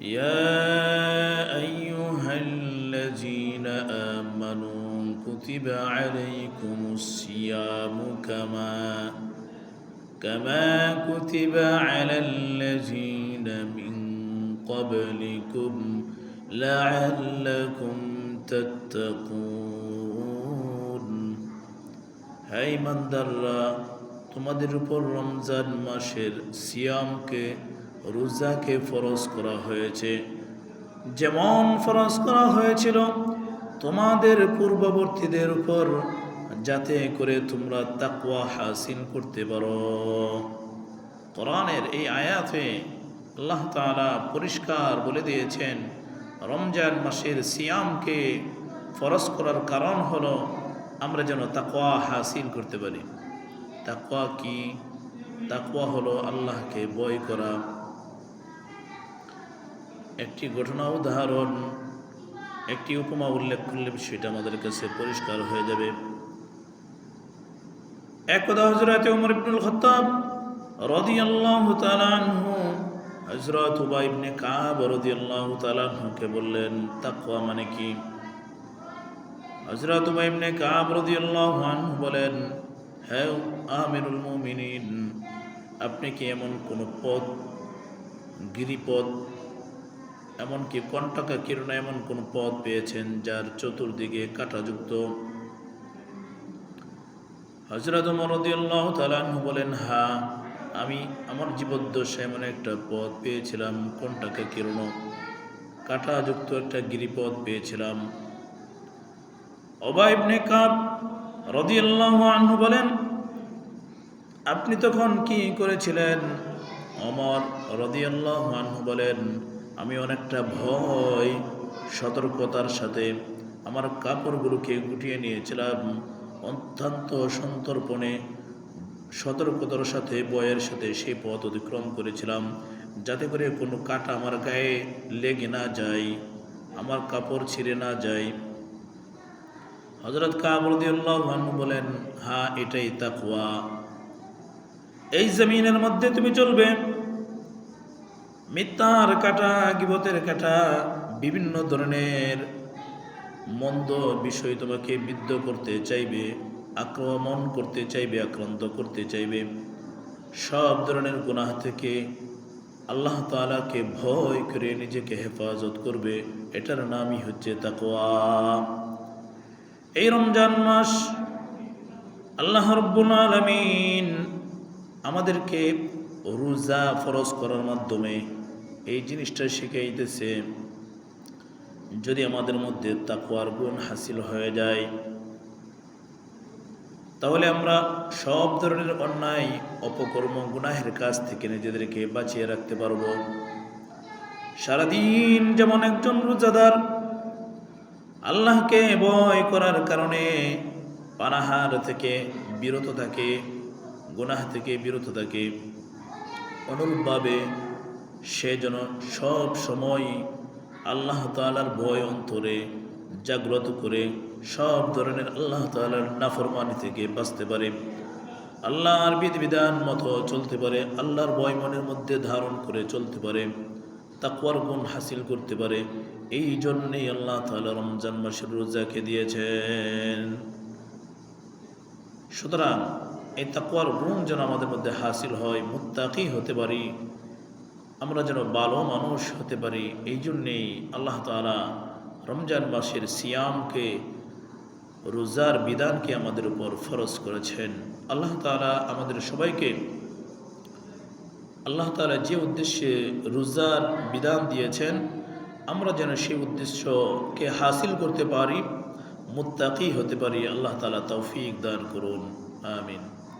يا أيها الذين آمنوا كتب عليكم الصيام كما كتب على الذين من قبلكم لعلكم تتقون হে ইমানদাররা, তোমাদের উপর রমজান মাসের সিয়ামকে, রোজাকে ফরজ করা হয়েছে, যেমন ফরজ করা হয়েছিল তোমাদের পূর্ববর্তীদের উপর, যাতে করে তোমরা তাকওয়া হাসিল করতে পারো। কোরআনের এই আয়াতে আল্লাহ তাআলা পরিষ্কার বলে দিয়েছেন, রমজান মাসের সিয়ামকে ফরজ করার কারণ হলো আমরা যেন তাকওয়া হাসিল করতে পারি। তাকওয়া কি? তাকওয়া হলো আল্লাহকে ভয় করা। একটি ঘটনা, উদাহরণ, একটি উপমা উল্লেখ করলে বিষয়টা আমাদের কাছে পরিষ্কার হয়ে যাবে। একদা হযরত ওমর ইবনুল খাত্তাব রাদিয়াল্লাহু তাআলা আনহু হযরত উবাই ইবনে কাব রাদিয়াল্লাহু তাআলা আনহুকে বললেন, তাকওয়া মানে কি? হযরত উবাই ইবনে কাব রাদিয়াল্লাহু আনহু বলেন, হে আমিরুল মুমিনিন, আপনি কি এমন কোন পথ, গিরিপথ, এমনকি কণ্টকা কিরণ এমন কোন পথ পেয়েছেন যার চতুর্দিকে কাঁটাযুক্ত? হযরত ওমর রাদিয়াল্লাহু তাআলা আনহু বলেন, হ্যাঁ, আমি আমার জীবদ্দশায় এমন একটা পথ পেয়েছিলাম, কণ্টকা কিরণ কাঁটাযুক্ত একটা গিরিপথ পেয়েছিলাম। উবাই ইবনে কাব রাদিয়াল্লাহু আনহু বলেন, আপনি তখন কি করেছিলেন? ওমর রাদিয়াল্লাহু আনহু বলেন, আমি অনেকটা ভয় সতর্কতার সাথে আমার কাপড়গুলোকে গুটিয়ে নিয়েছিলাম, অত্যন্ত সন্তর্পণে সতর্কতার সাথে, ভয়ের সাথে সেই পথ অতিক্রম করেছিলাম, যাতে করে কোনো কাঁটা আমার গায়ে লেগে না যায়, আমার কাপড় ছিঁড়ে না যায়। হযরত কাব রাদিয়াল্লাহু আনহু বলেন, হ্যাঁ, এটাই তাকওয়া। এই জমিনের মধ্যে তুমি চলবে, মিথ্যার কাঁটা, গীবতের কাঁটা, বিভিন্ন ধরনের মন্দ বিষয় তোমাকে বিদ্ধ করতে চাইবে, আক্রমণ করতে চাইবে, আক্রান্ত করতে চাইবে। সব ধরনের গুনাহ থেকে আল্লাহ তাআলাকে ভয় করে নিজেকে হেফাজত করবে, এটার নামই হচ্ছে তাকওয়া। এই রমজান মাস আল্লাহ রাব্বুল আলামিন আমাদেরকে রোজা ফরজ করার মাধ্যমে এই জিনিসটা শিখাইতেছে, যদি আমাদের মধ্যে তাকওয়ার গুণ হাসিল হয়ে যায়, তাহলে আমরা সব ধরনের অন্যায়, অপকর্ম, গুনাহের কাজ থেকে নিজেদেরকে বাঁচিয়ে রাখতে পারব। সারাদিন যেমন একজন রোজাদার আল্লাহকে ভয় করার কারণে পানাহার থেকে বিরত থাকে, গুনাহ থেকে বিরত থাকে, অনুরূপভাবে সে যেন সব সময় আল্লাহ তাআলার ভয় অন্তরে জাগ্রত করে সব ধরনের আল্লাহ তাআলার নাফরমানি থেকে বাঁচতে পারে, আল্লাহর বিধিবিধান মতো চলতে পারে, আল্লাহর ভয় মনের মধ্যে ধারণ করে চলতে পারে, তাকওয়ার গুণ হাসিল করতে পারে। এই জন্যেই আল্লাহ তাআলা রমজান মাসের রোজাকে দিয়েছেন। সুতরাং এই তাকওয়ার গুণ যেন আমাদের মধ্যে হাসিল হয়, মুত্তাকি হতে পারি, আমরা যেন ভালো মানুষ হতে পারি, এই জন্যেই আল্লাহ তাআলা রমজান মাসের সিয়ামকে, রোজার বিধানকে আমাদের উপর ফরজ করেছেন। আল্লাহ তাআলা আমাদের সবাইকে, আল্লাহ তাআলা যে উদ্দেশ্যে রোজার বিধান দিয়েছেন, আমরা যেন সেই উদ্দেশ্যকে হাসিল করতে পারি, মুত্তাকি হতে পারি। আল্লাহ তাআলা তৌফিক দান করুন। আমিন।